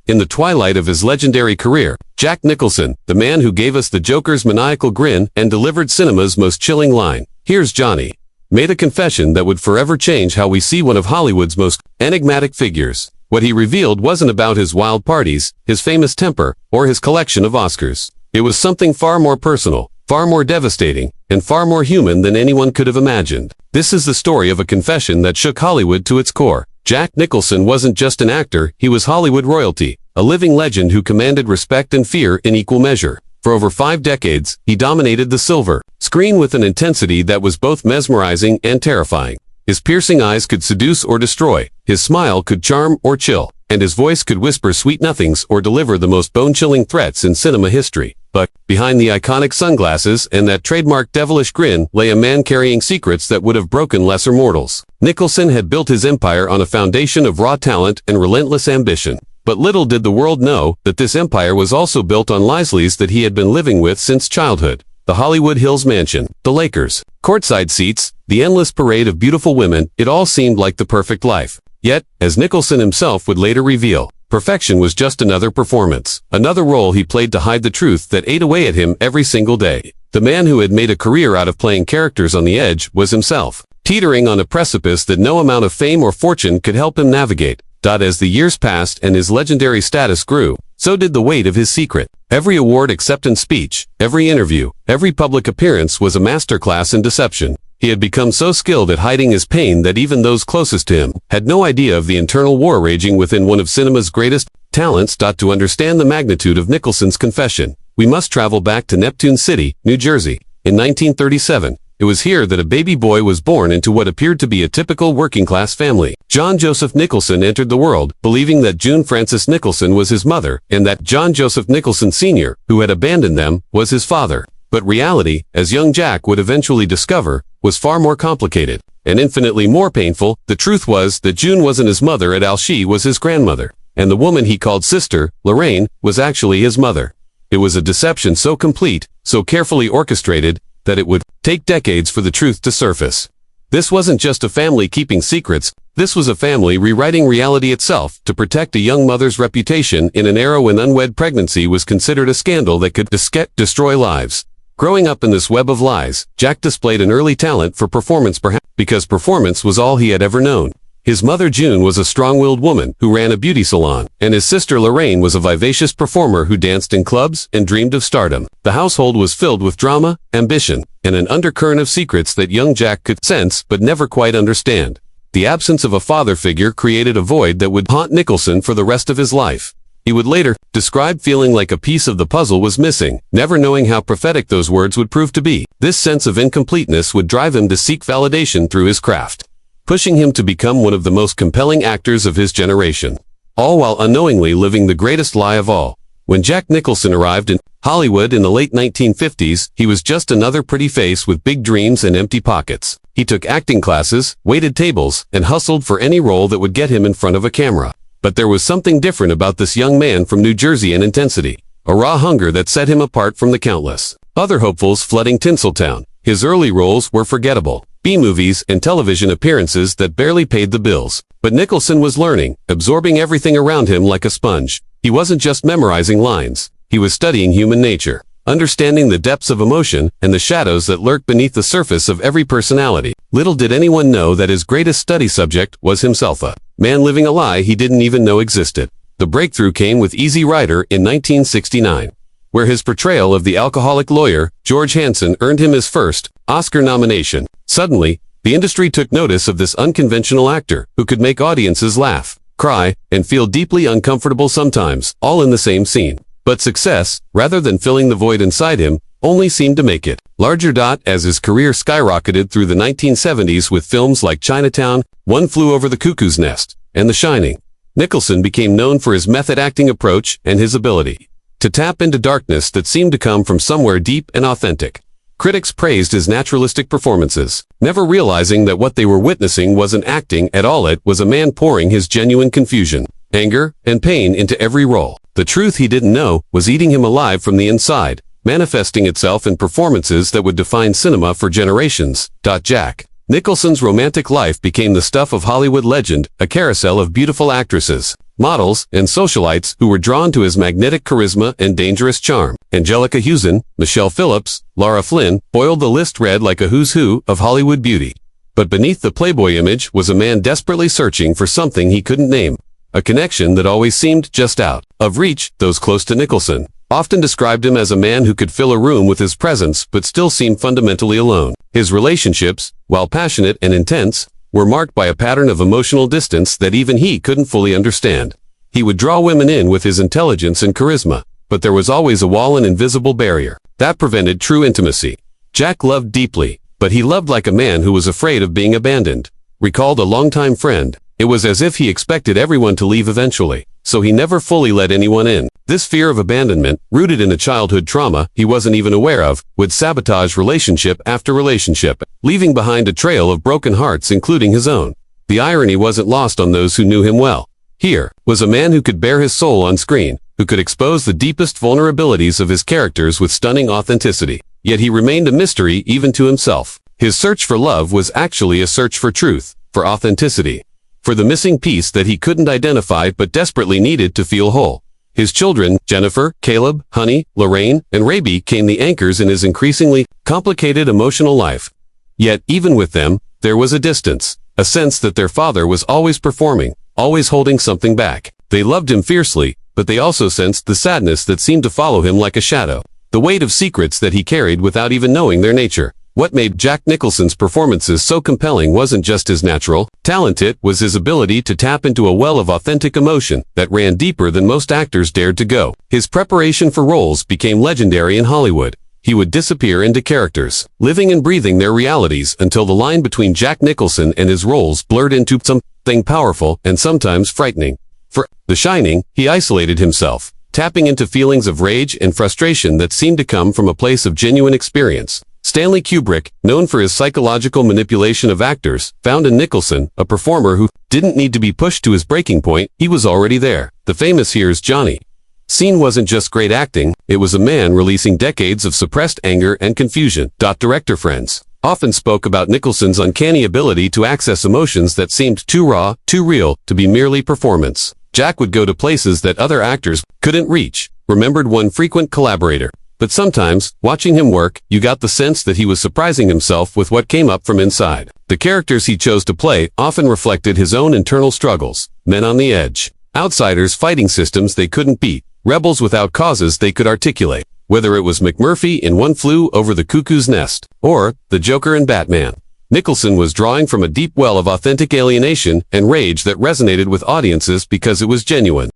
In the twilight of his legendary career, Jack Nicholson, the man who gave us the Joker's maniacal grin and delivered cinema's most chilling line, "Here's Johnny," made a confession that would forever change how we see one of Hollywood's most enigmatic figures. What he revealed wasn't about his wild parties, his famous temper, or his collection of Oscars. It was something far more personal, far more devastating, and far more human than anyone could have imagined. This is the story of a confession that shook Hollywood to its core. Jack Nicholson wasn't just an actor, he was Hollywood royalty, a living legend who commanded respect and fear in equal measure. For over 5 decades, he dominated the silver screen with an intensity that was both mesmerizing and terrifying. His piercing eyes could seduce or destroy, his smile could charm or chill, and his voice could whisper sweet nothings or deliver the most bone-chilling threats in cinema history. But behind the iconic sunglasses and that trademark devilish grin lay a man carrying secrets that would have broken lesser mortals. Nicholson had built his empire on a foundation of raw talent and relentless ambition. But little did the world know that this empire was also built on lies that he had been living with since childhood. The Hollywood Hills mansion, the Lakers, courtside seats, the endless parade of beautiful women, it all seemed like the perfect life. Yet, as Nicholson himself would later reveal, perfection was just another performance, another role he played to hide the truth that ate away at him every single day. The man who had made a career out of playing characters on the edge was himself, teetering on a precipice that no amount of fame or fortune could help him navigate. As the years passed and his legendary status grew, so did the weight of his secret. Every award acceptance speech, every interview, every public appearance was a masterclass in deception. He had become so skilled at hiding his pain that even those closest to him had no idea of the internal war raging within one of cinema's greatest talents. To understand the magnitude of Nicholson's confession, we must travel back to Neptune City, New Jersey. In 1937, it was here that a baby boy was born into what appeared to be a typical working-class family. John Joseph Nicholson entered the world, believing that June Frances Nicholson was his mother, and that John Joseph Nicholson Sr., who had abandoned them, was his father. But reality, as young Jack would eventually discover, was far more complicated, and infinitely more painful. The truth was that June wasn't his mother at all, she was his grandmother, and the woman he called sister, Lorraine, was actually his mother. It was a deception so complete, so carefully orchestrated, that it would take decades for the truth to surface. This wasn't just a family keeping secrets, this was a family rewriting reality itself to protect a young mother's reputation in an era when unwed pregnancy was considered a scandal that could destroy lives. Growing up in this web of lies, Jack displayed an early talent for performance, perhaps because performance was all he had ever known. His mother June was a strong-willed woman who ran a beauty salon, and his sister Lorraine was a vivacious performer who danced in clubs and dreamed of stardom. The household was filled with drama, ambition, and an undercurrent of secrets that young Jack could sense but never quite understand. The absence of a father figure created a void that would haunt Nicholson for the rest of his life. He would later describe feeling like a piece of the puzzle was missing, never knowing how prophetic those words would prove to be. This sense of incompleteness would drive him to seek validation through his craft, pushing him to become one of the most compelling actors of his generation, all while unknowingly living the greatest lie of all. When Jack Nicholson arrived in Hollywood in the late 1950s, he was just another pretty face with big dreams and empty pockets. He took acting classes, waited tables, and hustled for any role that would get him in front of a camera. But there was something different about this young man from New Jersey, an intensity, a raw hunger that set him apart from the countless other hopefuls flooding Tinseltown. His early roles were forgettable B-movies and television appearances that barely paid the bills. But Nicholson was learning, absorbing everything around him like a sponge. He wasn't just memorizing lines. He was studying human nature, understanding the depths of emotion and the shadows that lurk beneath the surface of every personality. Little did anyone know that his greatest study subject was himself, a man living a lie he didn't even know existed. The breakthrough came with Easy Rider in 1969, where his portrayal of the alcoholic lawyer, George Hansen, earned him his first Oscar nomination. Suddenly, the industry took notice of this unconventional actor who could make audiences laugh, cry, and feel deeply uncomfortable sometimes, all in the same scene. But success, rather than filling the void inside him, only seemed to make it larger. As his career skyrocketed through the 1970s with films like Chinatown, One Flew Over the Cuckoo's Nest, and The Shining, Nicholson became known for his method acting approach and his ability to tap into darkness that seemed to come from somewhere deep and authentic. Critics praised his naturalistic performances, never realizing that what they were witnessing wasn't acting at all. It was a man pouring his genuine confusion, anger, and pain into every role. The truth he didn't know was eating him alive from the inside, manifesting itself in performances that would define cinema for generations. Jack Nicholson's romantic life became the stuff of Hollywood legend, a carousel of beautiful actresses, models, and socialites who were drawn to his magnetic charisma and dangerous charm. Angelica Houston, Michelle Phillips, Lara Flynn, boiled the list read like a who's who of Hollywood beauty. But beneath the Playboy image was a man desperately searching for something he couldn't name. A connection that always seemed just out of reach. Those close to Nicholson often described him as a man who could fill a room with his presence but still seemed fundamentally alone. His relationships, while passionate and intense, were marked by a pattern of emotional distance that even he couldn't fully understand. He would draw women in with his intelligence and charisma, but there was always a wall, an invisible barrier, that prevented true intimacy. Jack loved deeply, but he loved like a man who was afraid of being abandoned. Recalled a longtime friend, it was as if he expected everyone to leave eventually, so he never fully let anyone in. This fear of abandonment, rooted in a childhood trauma he wasn't even aware of, would sabotage relationship after relationship, leaving behind a trail of broken hearts including his own. The irony wasn't lost on those who knew him well. Here was a man who could bare his soul on screen, who could expose the deepest vulnerabilities of his characters with stunning authenticity. Yet he remained a mystery even to himself. His search for love was actually a search for truth, for authenticity, for the missing piece that he couldn't identify but desperately needed to feel whole. His children, Jennifer, Caleb, Honey, Lorraine, and Ray, became the anchors in his increasingly complicated emotional life. Yet, even with them, there was a distance, a sense that their father was always performing, always holding something back. They loved him fiercely, but they also sensed the sadness that seemed to follow him like a shadow, the weight of secrets that he carried without even knowing their nature. What made Jack Nicholson's performances so compelling wasn't just his natural talent, it was his ability to tap into a well of authentic emotion that ran deeper than most actors dared to go. His preparation for roles became legendary in Hollywood. He would disappear into characters, living and breathing their realities until the line between Jack Nicholson and his roles blurred into something powerful and sometimes frightening. For The Shining, he isolated himself, tapping into feelings of rage and frustration that seemed to come from a place of genuine experience. Stanley Kubrick, known for his psychological manipulation of actors, found in Nicholson a performer who didn't need to be pushed to his breaking point. He was already there. The famous Here's Johnny scene wasn't just great acting, it was a man releasing decades of suppressed anger and confusion. Director friends often spoke about Nicholson's uncanny ability to access emotions that seemed too raw, too real, to be merely performance. Jack would go to places that other actors couldn't reach, remembered one frequent collaborator. But sometimes, watching him work, you got the sense that he was surprising himself with what came up from inside. The characters he chose to play often reflected his own internal struggles, men on the edge, outsiders fighting systems they couldn't beat, rebels without causes they could articulate. Whether it was McMurphy in One Flew Over the Cuckoo's Nest, or the Joker in Batman, Nicholson was drawing from a deep well of authentic alienation and rage that resonated with audiences because it was genuine.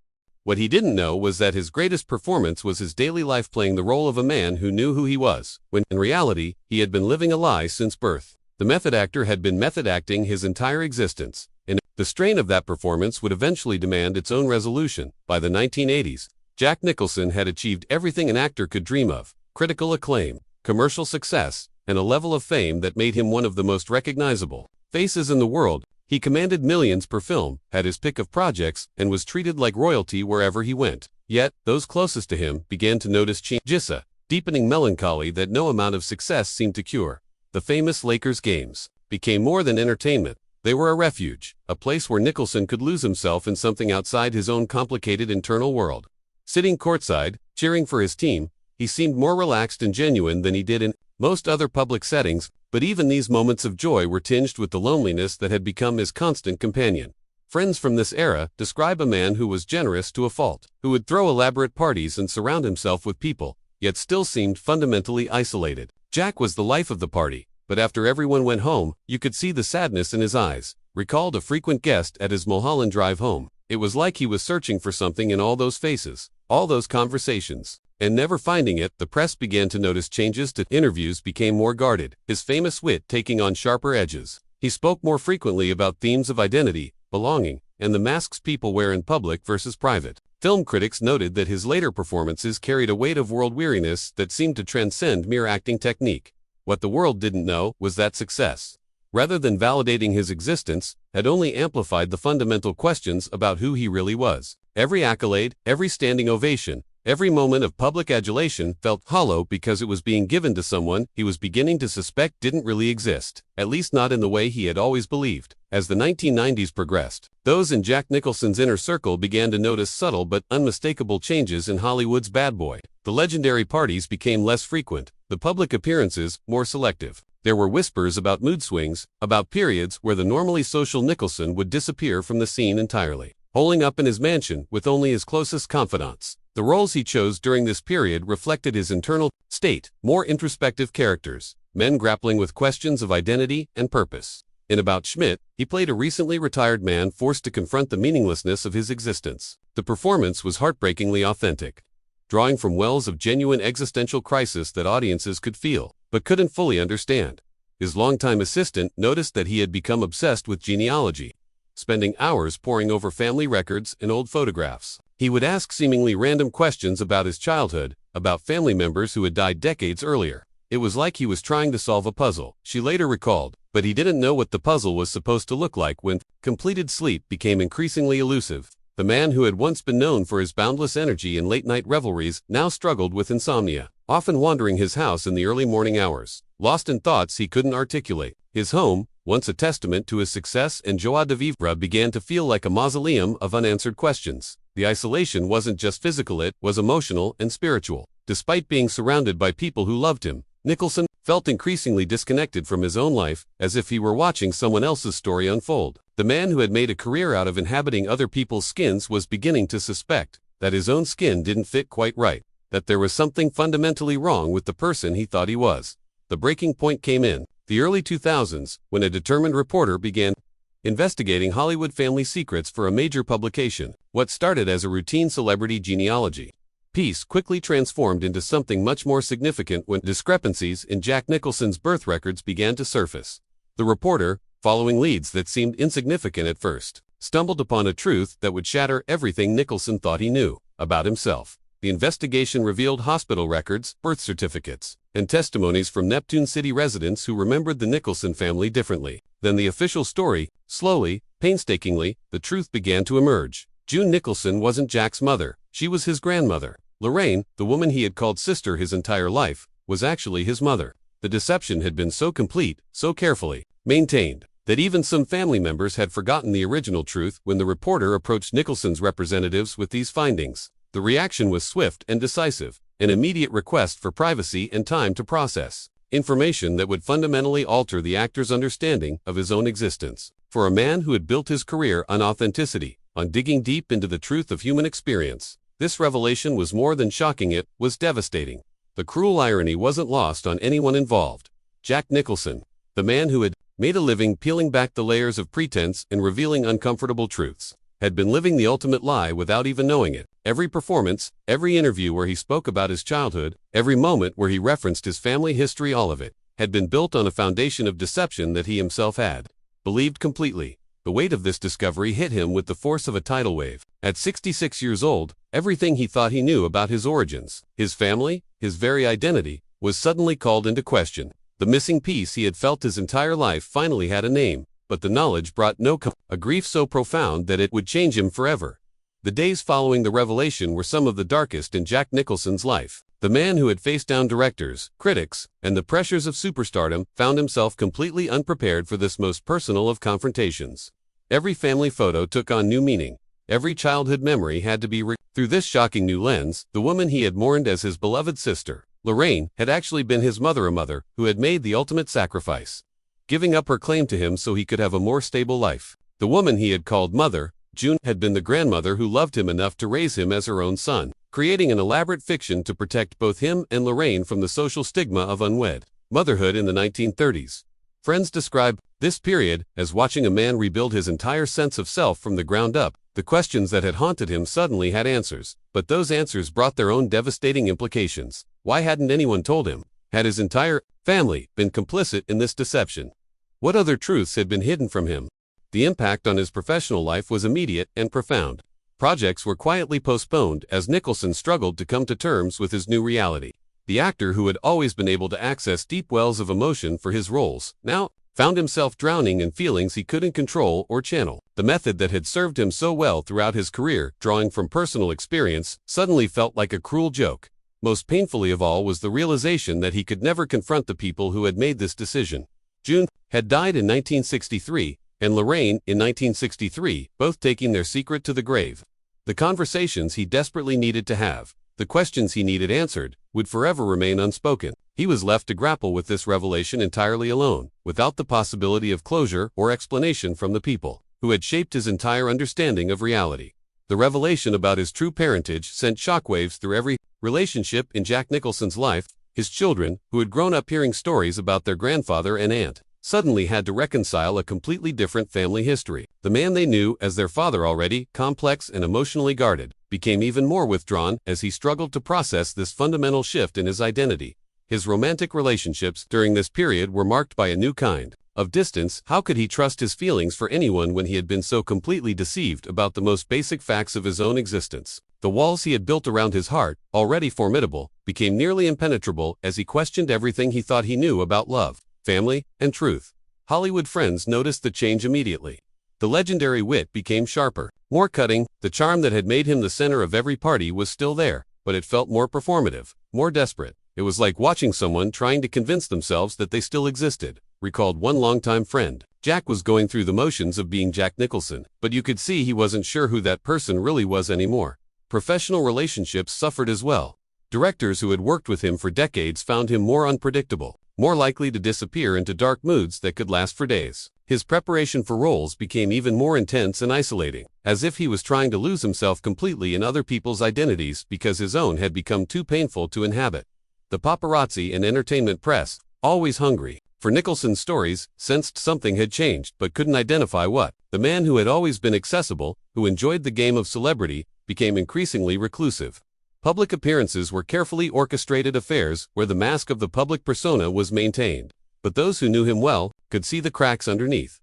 What he didn't know was that his greatest performance was his daily life playing the role of a man who knew who he was, when, in reality, he had been living a lie since birth. The method actor had been method acting his entire existence, and the strain of that performance would eventually demand its own resolution. By the 1980s, Jack Nicholson had achieved everything an actor could dream of: critical acclaim, commercial success, and a level of fame that made him one of the most recognizable faces in the world. He commanded millions per film, had his pick of projects, and was treated like royalty wherever he went. Yet, those closest to him began to notice changes, a deepening melancholy that no amount of success seemed to cure. The famous Lakers games became more than entertainment. They were a refuge, a place where Nicholson could lose himself in something outside his own complicated internal world. Sitting courtside, cheering for his team, he seemed more relaxed and genuine than he did in most other public settings. But even these moments of joy were tinged with the loneliness that had become his constant companion. Friends from this era describe a man who was generous to a fault, who would throw elaborate parties and surround himself with people, yet still seemed fundamentally isolated. Jack was the life of the party, but after everyone went home, you could see the sadness in his eyes. Recalled a frequent guest at his Mulholland Drive home, it was like he was searching for something in all those faces, all those conversations. And never finding it, the press began to notice changes. Interviews became more guarded, his famous wit taking on sharper edges. He spoke more frequently about themes of identity, belonging, and the masks people wear in public versus private. Film critics noted that his later performances carried a weight of world weariness that seemed to transcend mere acting technique. What the world didn't know was that success, rather than validating his existence, had only amplified the fundamental questions about who he really was. Every accolade, every standing ovation, Every moment of public adulation felt hollow because it was being given to someone he was beginning to suspect didn't really exist, at least not in the way he had always believed. As the 1990s progressed, those in Jack Nicholson's inner circle began to notice subtle but unmistakable changes in Hollywood's bad boy. The legendary parties became less frequent, the public appearances more selective. There were whispers about mood swings, about periods where the normally social Nicholson would disappear from the scene entirely, holing up in his mansion with only his closest confidants. The roles he chose during this period reflected his internal state, more introspective characters, men grappling with questions of identity and purpose. In About Schmidt, he played a recently retired man forced to confront the meaninglessness of his existence. The performance was heartbreakingly authentic, drawing from wells of genuine existential crisis that audiences could feel, but couldn't fully understand. His longtime assistant noticed that he had become obsessed with genealogy, spending hours poring over family records and old photographs. He would ask seemingly random questions about his childhood, about family members who had died decades earlier. It was like he was trying to solve a puzzle, she later recalled, but he didn't know what the puzzle was supposed to look like when completed sleep became increasingly elusive. The man who had once been known for his boundless energy and late-night revelries now struggled with insomnia, often wandering his house in the early morning hours, lost in thoughts he couldn't articulate. His home, once a testament to his success and joie de vivre, began to feel like a mausoleum of unanswered questions. The isolation wasn't just physical, it was emotional and spiritual. Despite being surrounded by people who loved him, Nicholson felt increasingly disconnected from his own life, as if he were watching someone else's story unfold. The man who had made a career out of inhabiting other people's skins was beginning to suspect that his own skin didn't fit quite right, that there was something fundamentally wrong with the person he thought he was. The breaking point came in the early 2000s, when a determined reporter began investigating Hollywood family secrets for a major publication. What started as a routine celebrity genealogy piece quickly transformed into something much more significant when discrepancies in Jack Nicholson's birth records began to surface. The reporter, following leads that seemed insignificant at first, stumbled upon a truth that would shatter everything Nicholson thought he knew about himself. The investigation revealed hospital records, birth certificates, and testimonies from Neptune City residents who remembered the Nicholson family differently than the official story. Slowly, painstakingly, the truth began to emerge. June Nicholson wasn't Jack's mother, she was his grandmother. Lorraine, the woman he had called sister his entire life, was actually his mother. The deception had been so complete, so carefully maintained, that even some family members had forgotten the original truth when the reporter approached Nicholson's representatives with these findings. The reaction was swift and decisive, an immediate request for privacy and time to process information that would fundamentally alter the actor's understanding of his own existence. For a man who had built his career on authenticity, on digging deep into the truth of human experience, this revelation was more than shocking, it was devastating. The cruel irony wasn't lost on anyone involved. Jack Nicholson, the man who had made a living peeling back the layers of pretense and revealing uncomfortable truths, had been living the ultimate lie without even knowing it. Every performance, every interview where he spoke about his childhood, every moment where he referenced his family history, all of it had been built on a foundation of deception that he himself had believed completely. The weight of this discovery hit him with the force of a tidal wave. At 66 years old, everything he thought he knew about his origins, his family, his very identity, was suddenly called into question. The missing piece he had felt his entire life finally had a name, but the knowledge brought no a grief so profound that it would change him forever. The days following the revelation were some of the darkest in Jack Nicholson's life. The man who had faced down directors, critics, and the pressures of superstardom found himself completely unprepared for this most personal of confrontations. Every family photo took on new meaning. Every childhood memory had to be through this shocking new lens. The woman he had mourned as his beloved sister, Lorraine, had actually been his mother, a mother who had made the ultimate sacrifice, giving up her claim to him so he could have a more stable life. The woman he had called mother, June, had been the grandmother who loved him enough to raise him as her own son, creating an elaborate fiction to protect both him and Lorraine from the social stigma of unwed motherhood in the 1930s. Friends describe this period as watching a man rebuild his entire sense of self from the ground up. The questions that had haunted him suddenly had answers, but those answers brought their own devastating implications. Why hadn't anyone told him? Had his entire family been complicit in this deception? What other truths had been hidden from him? The impact on his professional life was immediate and profound. Projects were quietly postponed as Nicholson struggled to come to terms with his new reality. The actor who had always been able to access deep wells of emotion for his roles now found himself drowning in feelings he couldn't control or channel. The method that had served him so well throughout his career, drawing from personal experience, suddenly felt like a cruel joke. Most painfully of all was the realization that he could never confront the people who had made this decision. June had died in 1963, and Lorraine in 1963, both taking their secret to the grave. The conversations he desperately needed to have, the questions he needed answered, would forever remain unspoken. He was left to grapple with this revelation entirely alone, without the possibility of closure or explanation from the people who had shaped his entire understanding of reality. The revelation about his true parentage sent shockwaves through every relationship in Jack Nicholson's life. His children, who had grown up hearing stories about their grandfather and aunt, suddenly had to reconcile a completely different family history. The man they knew as their father, already complex and emotionally guarded, became even more withdrawn as he struggled to process this fundamental shift in his identity. His romantic relationships during this period were marked by a new kind of distance. How could he trust his feelings for anyone when he had been so completely deceived about the most basic facts of his own existence? The walls he had built around his heart, already formidable, became nearly impenetrable as he questioned everything he thought he knew about love, family, and truth. Hollywood friends noticed the change immediately. The legendary wit became sharper, more cutting. The charm that had made him the center of every party was still there, but it felt more performative, more desperate. It was like watching someone trying to convince themselves that they still existed, recalled one longtime friend. Jack was going through the motions of being Jack Nicholson, but you could see he wasn't sure who that person really was anymore. Professional relationships suffered as well. Directors who had worked with him for decades found him more unpredictable, more likely to disappear into dark moods that could last for days. His preparation for roles became even more intense and isolating, as if he was trying to lose himself completely in other people's identities because his own had become too painful to inhabit. The paparazzi and entertainment press, always hungry for Nicholson's stories, sensed something had changed but couldn't identify what. The man who had always been accessible, who enjoyed the game of celebrity, became increasingly reclusive. Public appearances were carefully orchestrated affairs where the mask of the public persona was maintained. But those who knew him well could see the cracks underneath.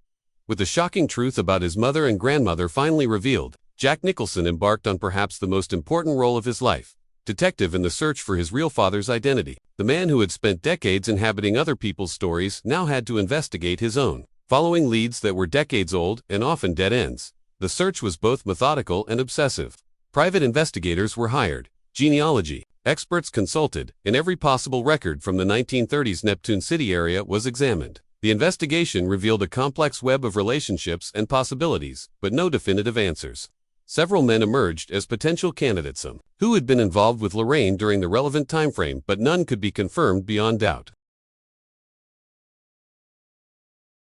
With the shocking truth about his mother and grandmother finally revealed, Jack Nicholson embarked on perhaps the most important role of his life. Detective in the search for his real father's identity. The man who had spent decades inhabiting other people's stories now had to investigate his own, following leads that were decades old and often dead ends. The search was both methodical and obsessive. Private investigators were hired, genealogy experts consulted, and every possible record from the 1930s Neptune City area was examined. The investigation revealed a complex web of relationships and possibilities, but no definitive answers. Several men emerged as potential candidates, some who had been involved with Lorraine during the relevant timeframe, but none could be confirmed beyond doubt.